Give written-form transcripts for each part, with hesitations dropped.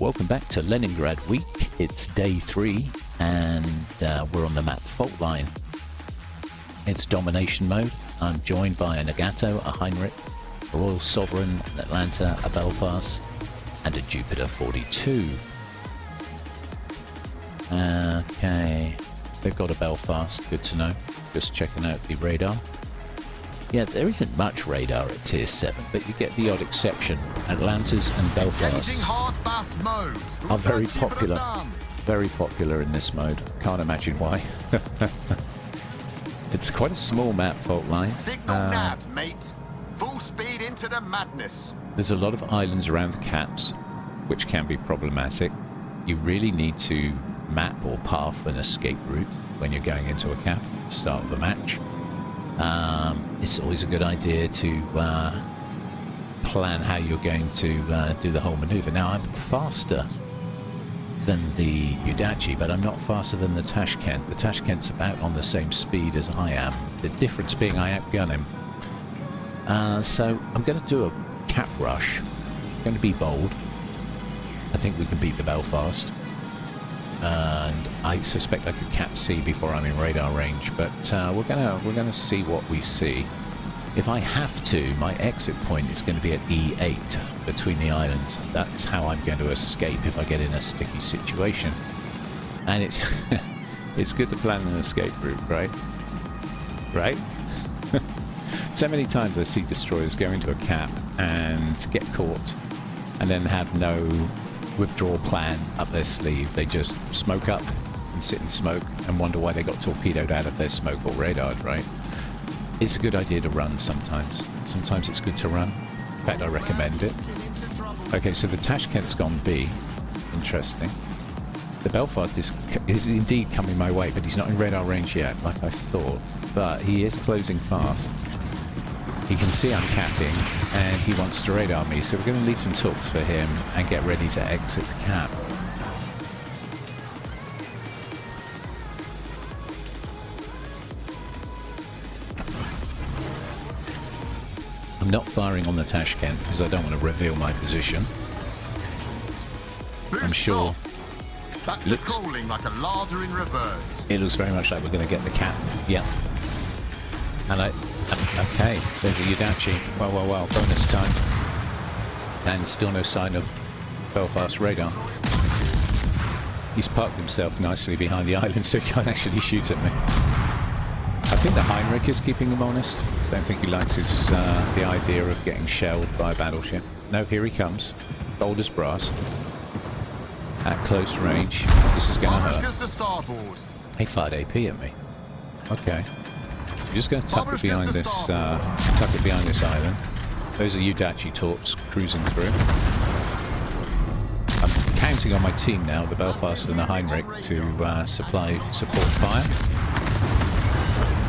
Welcome back to Leningrad week. It's day 3 and we're on the map fault line. It's domination mode. I'm joined by a Nagato, a Heinrich, a Royal Sovereign, an Atlanta, a Belfast and a Jupiter 42. Okay, they've got a Belfast, good to know. Just checking out the radar. Yeah, there isn't much radar at tier 7, but you get the odd exception. Atlantas and Belfasts are very popular. Very popular in this mode. Can't imagine why. It's quite a small map, fault line. Signal nav, mate. Full speed into the madness. There's a lot of islands around the caps, which can be problematic. You really need to map or path an escape route when you're going into a cap at the start of a match. It's always a good idea to plan how you're going to do the whole maneuver. Now, I'm faster than the Udachi, but I'm not faster than the Tashkent. The Tashkent's about on the same speed as I am. The difference being I outgun him. So I'm going to do a cap rush. I'm going to be bold. I think we can beat the Belfast. And I suspect I could cap C before I'm in radar range, but we're gonna see what we see. If I have to, my exit point is going to be at E8 between the islands. That's how I'm going to escape if I get in a sticky situation. And it's it's good to plan an escape route, right? Right? So many times I see destroyers go into a cap and get caught, and then have no withdrawal plan up their sleeve. They just smoke up and sit in smoke and wonder why they got torpedoed out of their smoke or radared, right? It's a good idea to run sometimes. Sometimes it's good to run. In fact, I recommend it. Okay, so the Tashkent's gone B. Interesting. The Belfast is indeed coming my way, but he's not in radar range yet, like I thought. But he is closing fast. He can see I'm capping, and he wants to radar me, so we're going to leave some talks for him and get ready to exit the cap. I'm not firing on the Tashkent because I don't want to reveal my position. I'm sure That's crawling like a larder in reverse. It looks very much like we're going to get the cap. Yeah. And okay, there's a Udachi. Well, bonus time. And still no sign of Belfast radar. He's parked himself nicely behind the island so he can't actually shoot at me. I think the Heinrich is keeping him honest. Don't think he likes the idea of getting shelled by a battleship. No, here he comes. Bold as brass. At close range. This is going to hurt. He fired AP at me. Okay. I'm just going to tuck it behind this island. Those are Udachi torps cruising through. I'm counting on my team now, the Belfast and the Heinrich, to support fire.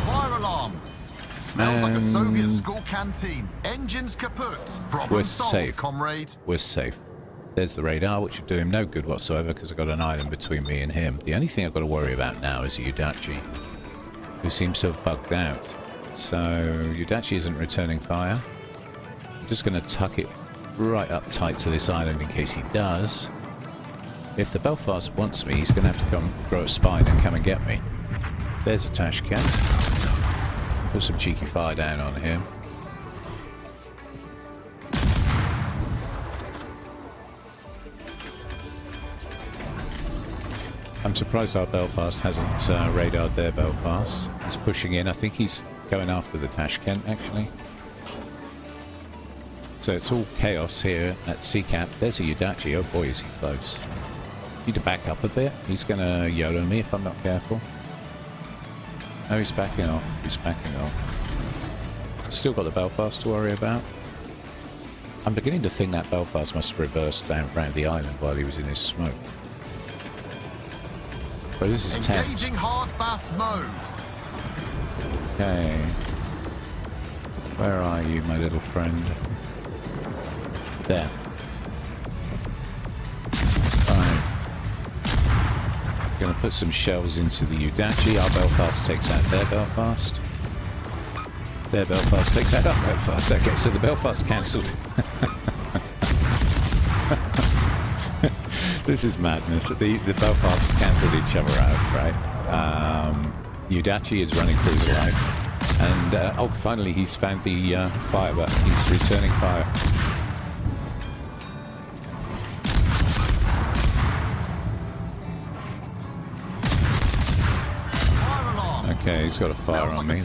Fire alarm. Smells like a Soviet school canteen. Engines kaput. Problem solved, comrade. We're safe. There's the radar, which would do him no good whatsoever because I've got an island between me and him. The only thing I've got to worry about now is a Udachi, who seems to have bugged out. So Udachi isn't returning fire. I'm just going to tuck it right up tight to this island in case he does. If the Belfast wants me, he's going to have to come grow a spine and come and get me. There's a Tashkent. Put some cheeky fire down on him. I'm surprised our Belfast hasn't radared their Belfast. He's pushing in. I think he's going after the Tashkent, actually. So it's all chaos here at C-Cap. There's a Udachi. Oh boy, is he close. Need to back up a bit. He's going to YOLO me if I'm not careful. No, he's backing off. He's backing off. Still got the Belfast to worry about. I'm beginning to think that Belfast must have reversed down around the island while he was in his smoke. But this is tense. Engaging hard fast mode. Okay. Where are you, my little friend? There. Fine. Gonna put some shells into the Udachi. Our Belfast takes out their Belfast. Their Belfast takes out our Belfast. Okay, so the Belfast cancelled. This is madness. The Belfasts cancelled each other out, right? Udachi is running for his life. And, oh, finally he's found the fire, but he's returning fire. Okay, he's got a fire on me.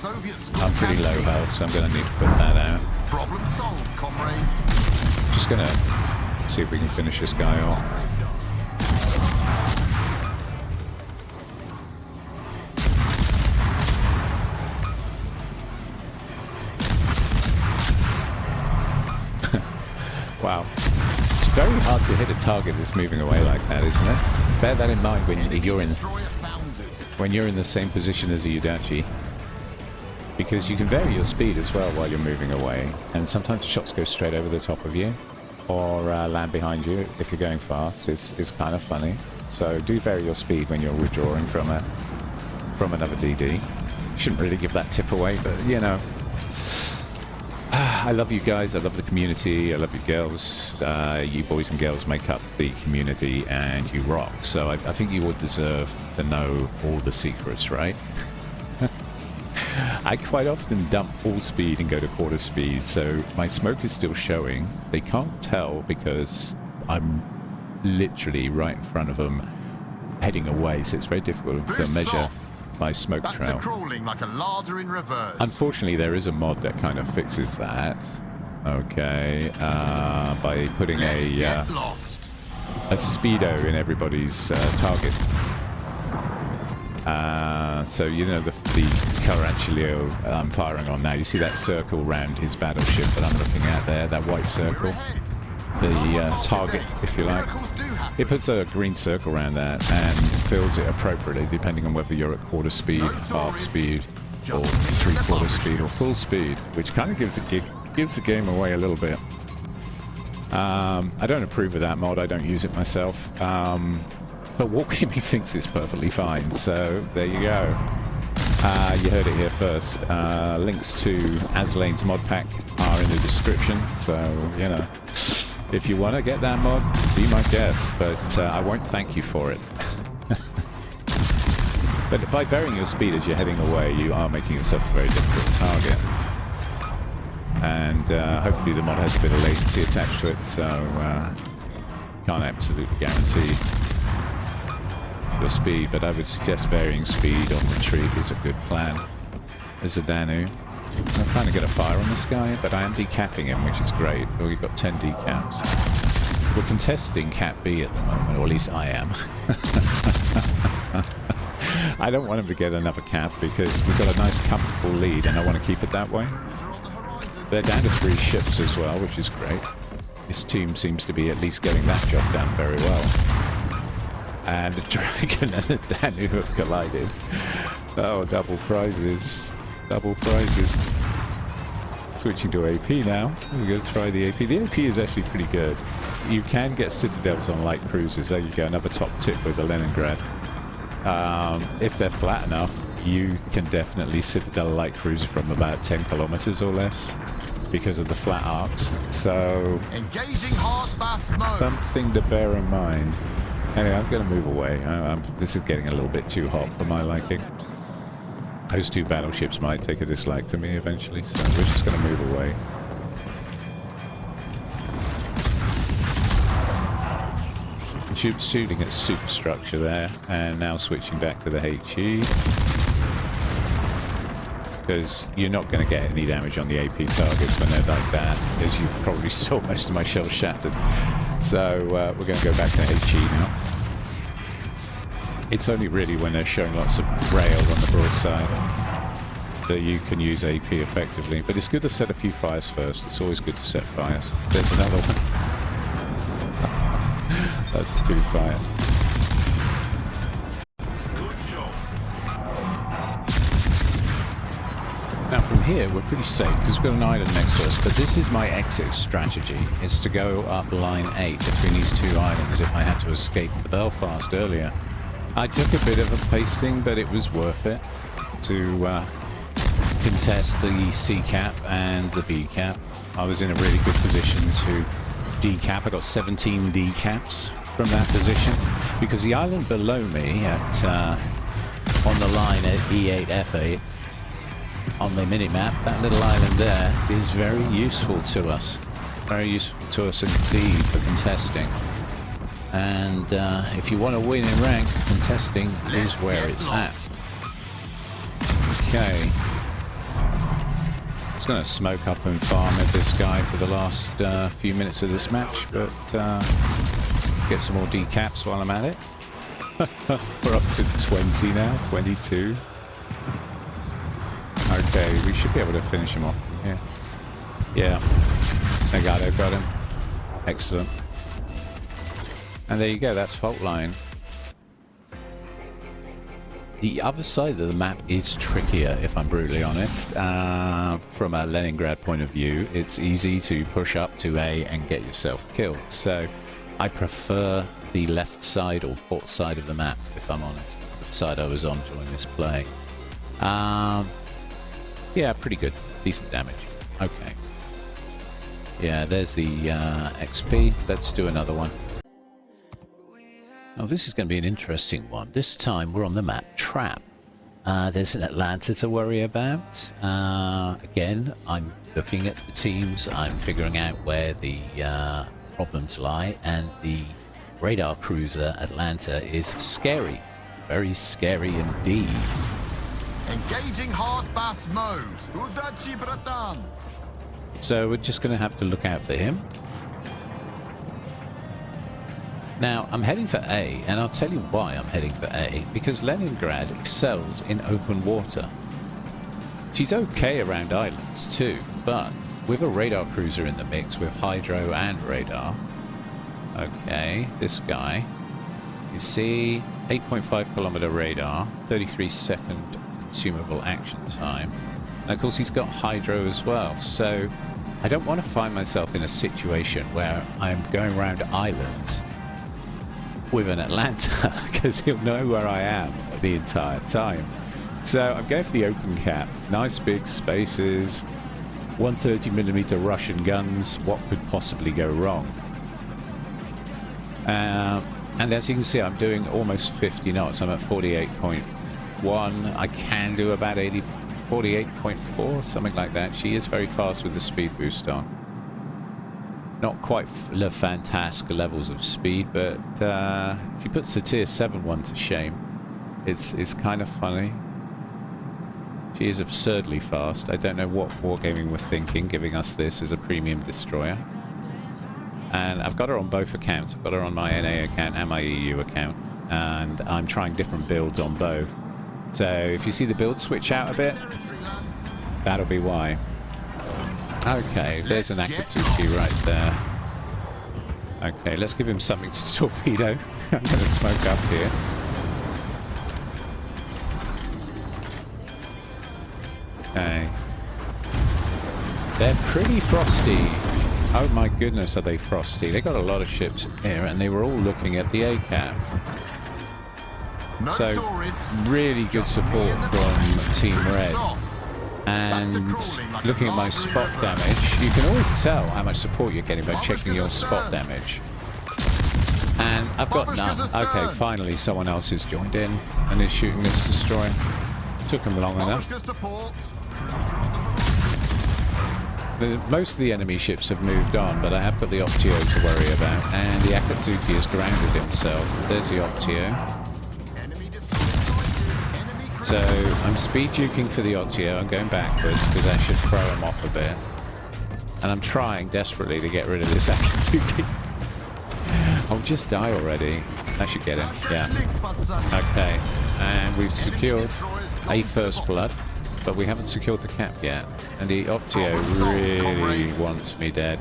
I'm pretty low health, so I'm going to need to put that out. Problem solved, comrade. Just going to see if we can finish this guy off. Wow. It's very hard to hit a target that's moving away like that, isn't it? Bear that in mind when you're in the same position as a Udachi, because you can vary your speed as well while you're moving away, and sometimes shots go straight over the top of you or land behind you if you're going fast. It's kind of funny. So do vary your speed when you're withdrawing from another DD. Shouldn't really give that tip away, but you know. I love you guys, I love the community, I love you girls. You boys and girls make up the community and you rock. So I think you would deserve to know all the secrets, right? I quite often dump full speed and go to quarter speed, so my smoke is still showing. They can't tell because I'm literally right in front of them heading away, so it's very difficult to measure my smoke trail. Crawling like a larder in reverse. Unfortunately, there is a mod that kind of fixes that. Okay, by putting a speedo in everybody's target. So you know the Caracciolo I'm firing on now. You see that circle around his battleship that I'm looking at there, that white circle, the target, if you like. It puts a green circle around that and fills it appropriately depending on whether you're at quarter speed, half speed, or three-quarter speed, or full speed, which kind of gives the game away a little bit. I don't approve of that mod. I don't use it myself. But Wargaming thinks it's perfectly fine, so there you go. You heard it here first. Links to Aslain's modpak are in the description, so, you know, if you want to get that mod, be my guest, but I won't thank you for it. But by varying your speed as you're heading away, you are making yourself a very difficult target. And hopefully the mod has a bit of latency attached to it, so can't absolutely guarantee your speed, but I would suggest varying speed on retreat is a good plan. There's a Danu. I'm trying to get a fire on this guy, but I am decapping him, which is great. We've got 10 decaps. We're contesting Cap B at the moment, or at least I am. I don't want him to get another cap because we've got a nice comfortable lead and I want to keep it that way. They're down to 3 ships as well, which is great. This team seems to be at least getting that job done very well. And the Dragon and the Danu have collided. Oh, double prizes. Double prizes. Switching to AP now. We're going to try the AP. The AP is actually pretty good. You can get citadels on light cruisers. There you go, another top tip with the Leningrad. If they're flat enough, you can definitely citadel a light cruiser from about 10 kilometers or less because of the flat arcs. So, something to bear in mind. Anyway, I'm going to move away. This is getting a little bit too hot for my liking. Those 2 battleships might take a dislike to me eventually, so we're just going to move away. Shooting at superstructure there, and now switching back to the HE. Because you're not going to get any damage on the AP targets when they're like that, as you probably saw most of my shells shattered. So we're going to go back to HE now. It's only really when they're showing lots of rail on the broadside that you can use AP effectively. But it's good to set a few fires first. It's always good to set fires. There's another one. That's 2 fires. Now from here we're pretty safe because we've got an island next to us, but this is my exit strategy. It's to go up line 8 between these 2 islands if I had to escape Belfast earlier. I took a bit of a pasting, but it was worth it to contest the C cap and the B cap. I was in a really good position to decap. I got 17 decaps from that position, because the island below me at on the line at E8F8 on the mini-map, that little island there is very useful to us. Very useful to us indeed for contesting. And if you want to win in rank, contesting is where it's at. Okay. I was going to smoke up and farm at this guy for the last few minutes of this match, but get some more decaps while I'm at it. We're up to 20 now, 22. Okay, we should be able to finish him off from here. Yeah, I got him. Excellent. And there you go, that's fault line. The other side of the map is trickier, if I'm brutally honest. From a Leningrad point of view, it's easy to push up to A and get yourself killed. So I prefer the left side or port side of the map, if I'm honest. The side I was on during this play. Yeah, pretty good. Decent damage. Okay. Yeah, there's the XP. Let's do another one. Oh, this is going to be an interesting one. This time we're on the map Trap. There's an Atlanta to worry about. Again, I'm looking at the teams. I'm figuring out where the problems lie. And the radar cruiser Atlanta is scary. Very scary indeed. Engaging hard bass mode. Udachi bratan. So we're just going to have to look out for him. Now, I'm heading for A, and I'll tell you why I'm heading for A. Because Leningrad excels in open water. She's okay around islands too, but with a radar cruiser in the mix with hydro and radar. Okay, this guy. You see, 8.5 kilometer radar, 33-second consumable action time. And of course he's got hydro as well, so I don't want to find myself in a situation where I'm going around islands with an Atlanta, because he'll know where I am the entire time. So I'm going for the open cap. Nice big spaces, 130mm Russian guns. What could possibly go wrong? And as you can see, I'm doing almost 50 knots. I'm at 48.1. I can do about 48.4, something like that. She is very fast with the speed boost on. Not quite the fantastic levels of speed, but she puts the tier 7 one to shame. It's kind of funny. She is absurdly fast. I don't know what Wargaming were thinking, giving us this as a premium destroyer. And I've got her on both accounts. I've got her on my NA account and my EU account. And I'm trying different builds on both. So if you see the build switch out a bit, that'll be why. Okay, there's an Akatsuki right there. Okay, let's give him something to torpedo. I'm going to smoke up here. Okay. They're pretty frosty. Oh my goodness, are they frosty. They got a lot of ships here, and they were all looking at the ACAP. So, really good support from Team Red. And looking at my spot damage, you can always tell how much support you're getting by checking your spot damage. And I've got none. Okay, finally someone else has joined in and is shooting this destroyer. Took him long enough. Most of the enemy ships have moved on, but I have got the Optio to worry about. And the Akatsuki has grounded himself. There's the Optio. So I'm speed juking for the Optio. I'm going backwards because I should throw him off a bit. And I'm trying desperately to get rid of this Akatsuki. I'll just die already. I should get him. Yeah. Okay. And we've secured a first blood, but we haven't secured the cap yet. And the Optio really wants me dead.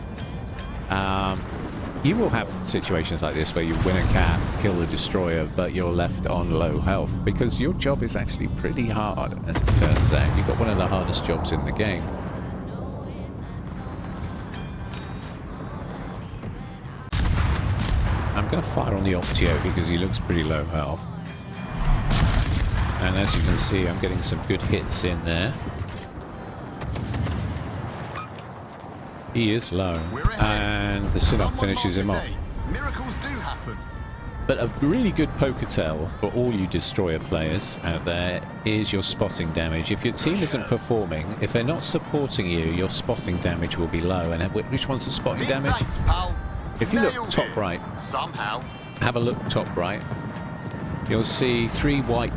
You will have situations like this where you win a cap, kill the destroyer, but you're left on low health, because your job is actually pretty hard, as it turns out. You've got one of the hardest jobs in the game. I'm going to fire on the Optio because he looks pretty low health. And as you can see, I'm getting some good hits in there. He is low, and the Sinnoh finishes him off. Miracles do happen. But a really good poker tell for all you destroyer players out there is your spotting damage. If your team isn't performing, if they're not supporting you, your spotting damage will be low. And which one's the spotting damage? If you look top right, have a look top right, you'll see 3 white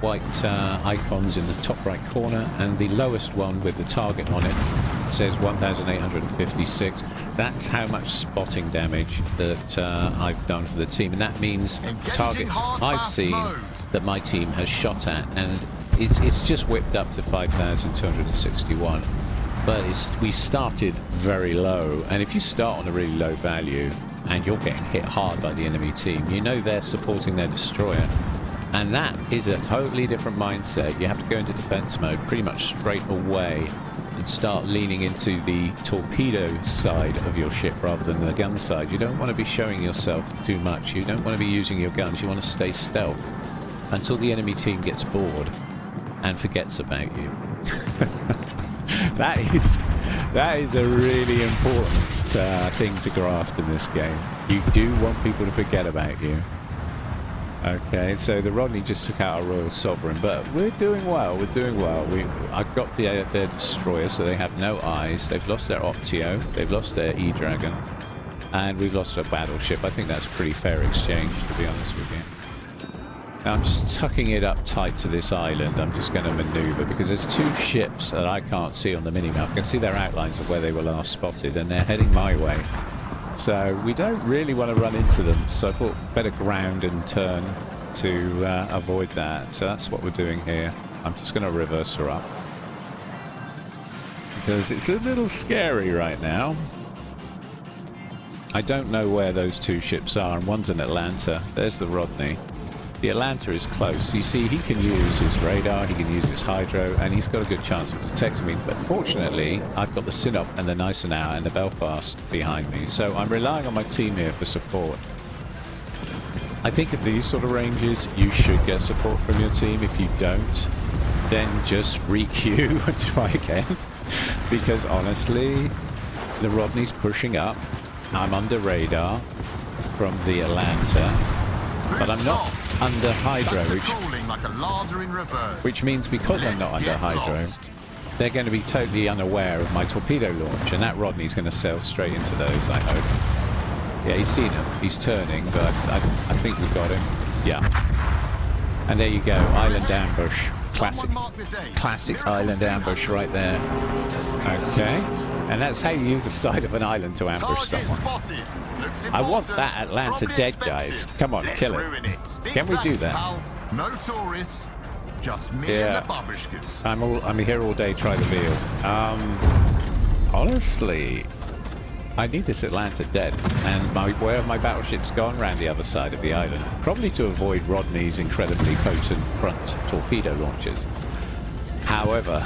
icons in the top right corner, and the lowest one with the target on it says 1,856. That's how much spotting damage that I've done for the team, and that means targets I've seen that my team has shot at, and it's just whipped up to 5,261. But we started very low, and if you start on a really low value and you're getting hit hard by the enemy team, you know they're supporting their destroyer, and that is a totally different mindset. You have to go into defense mode pretty much straight away and start leaning into the torpedo side of your ship rather than the gun side. You don't want to be showing yourself too much. You don't want to be using your guns. You want to stay stealth until the enemy team gets bored and forgets about you. That is a really important thing to grasp in this game. You do want people to forget about you. Okay, so the Rodney just took out our Royal Sovereign, but we're doing well. We're doing well. I've got their destroyer, so they have no eyes. They've lost their Optio. They've lost their E-Dragon, and we've lost our battleship. I think that's a pretty fair exchange, to be honest with you. Now, I'm just tucking it up tight to this island. I'm just going to maneuver because there's 2 ships that I can't see on the minimap. I can see their outlines of where they were last spotted, and they're heading my way. So we don't really want to run into them. So I thought better ground and turn to avoid that. So that's what we're doing here. I'm just going to reverse her up because it's a little scary right now. I don't know where those 2 ships are, and one's in Atlanta. There's the Rodney. The Atlanta is close. You see, he can use his radar, he can use his hydro, and he's got a good chance of detecting me. But fortunately, I've got the Sinop and the Gneisenau and the Belfast behind me, so I'm relying on my team here for support. I think at these sort of ranges, you should get support from your team. If you don't, then just re-queue and try again. Because honestly, the Rodney's pushing up. I'm under radar from the Atlanta, but I'm not under hydro, which means because I'm not under hydro, they're going to be totally unaware of my torpedo launch, and that Rodney's going to sail straight into those, I hope. Yeah, he's seen him. He's turning, but I think we got him. Yeah. And there you go, island ambush. Classic island ambush right there. Okay. And that's how you use the side of an island to ambush someone. I want that Atlanta dead, guys. Come on, kill it. Can we do that? No tourists, just me and the babushkas. I'm here all day, try the veal. Honestly, I need this Atlanta dead, and where have my battleships gone? Around the other side of the island, probably to avoid Rodney's incredibly potent front torpedo launchers. However,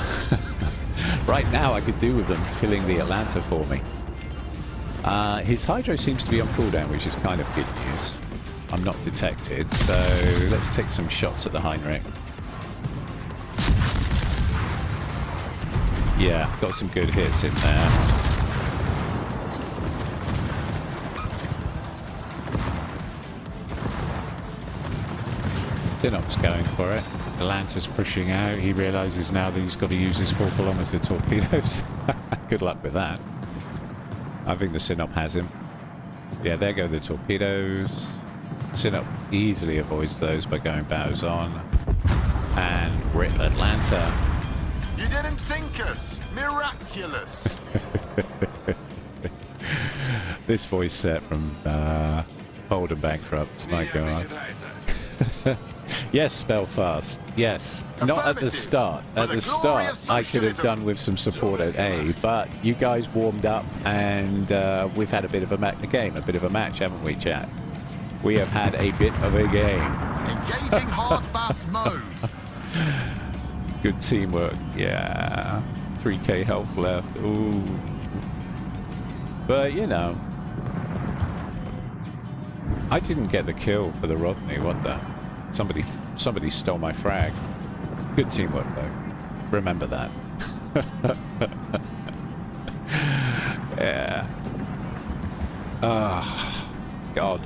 right now I could do with them killing the Atlanta for me. His hydro seems to be on cooldown, which is kind of good news. I'm not detected, so let's take some shots at the Heinrich. Yeah, got some good hits in there. Dinop's going for it. Atlanta's pushing out. He realizes now that he's got to use his 4-kilometer torpedoes. Good luck with that. I think the Sinop has him. Yeah, there go the torpedoes. Sinop easily avoids those by going bows on. And rip Atlanta. You didn't sink us! Miraculous! This voice set from Old and Bankrupt. My God. Yes, Belfast. Yes. Not at the start. At the start, I could have done with some support at A, but you guys warmed up, and we've had a bit of a game, a bit of a match, haven't we, chat? We have had a bit of a game. Engaging hard bass mode. Good teamwork. Yeah. 3k health left. Ooh. But, you know, I didn't get the kill for the Rodney. What the? Somebody stole my frag. Good teamwork, though. Remember that. Yeah. Ah, God.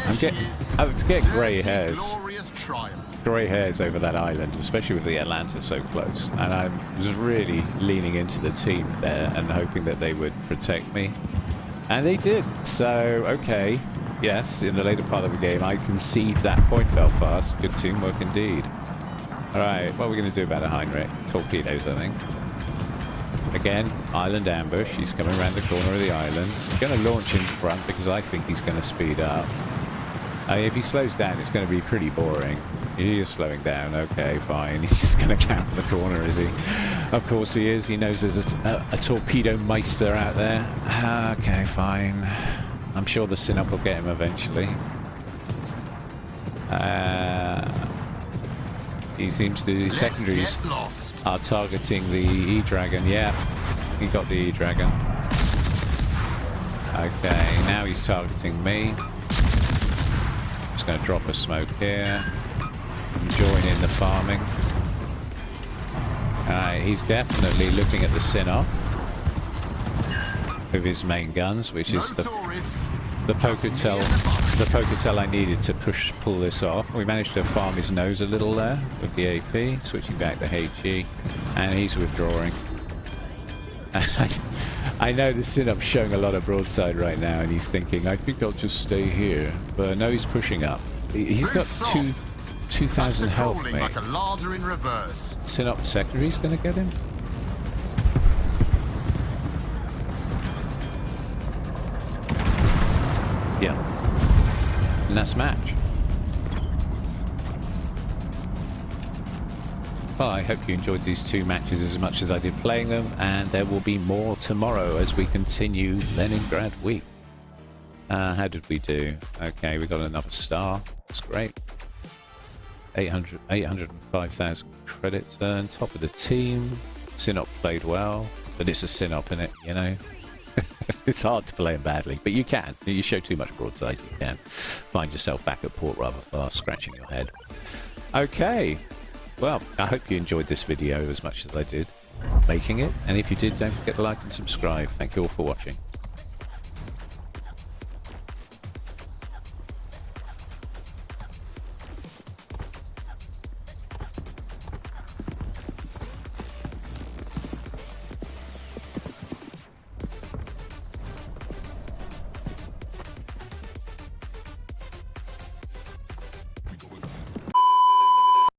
I'm getting grey hairs. Glorious triumph. Grey hairs over that island, especially with the Atlanta so close. And I was really leaning into the team there and hoping that they would protect me. And they did. So, okay. Yes, in the later part of the game, I concede that point, Belfast. Good teamwork indeed. Alright, what are we going to do about a Heinrich? Torpedoes, I think. Again, island ambush. He's coming around the corner of the island. I'm going to launch in front because I think he's going to speed up. If he slows down, it's going to be pretty boring. He is slowing down. Okay, fine. He's just going to camp the corner, is he? Of course he is. He knows there's a torpedo meister out there. Okay, fine. I'm sure the Sinop will get him eventually. He seems to... The secondaries are targeting the E-Dragon. Yeah, he got the E-Dragon. Okay, now he's targeting me. Just going to drop a smoke here. Join in the farming. He's definitely looking at the Sinop with his main guns, which is the Poketel I needed to pull this off. We managed to farm his nose a little there with the AP, switching back to HE, and he's withdrawing. I know the Sinop's showing a lot of broadside right now, and he's thinking, I think I'll just stay here. But no, he's pushing up. He's got 2,000 health, mate. Like a larder in reverse. Sinop secondary's going to get him? Yeah. And that's match. Well, I hope you enjoyed these two matches as much as I did playing them, and there will be more tomorrow as we continue Leningrad week. How did we do? Okay, we got another star. That's great. 805,000 credits earned. Top of the team. Sinop played well, but it's a Sinop in it, you know. It's hard to play him badly, but you can. You show too much broadside, you can find yourself back at port rather fast, scratching your head. Okay. Well, I hope you enjoyed this video as much as I did making it. And if you did, don't forget to like and subscribe. Thank you all for watching.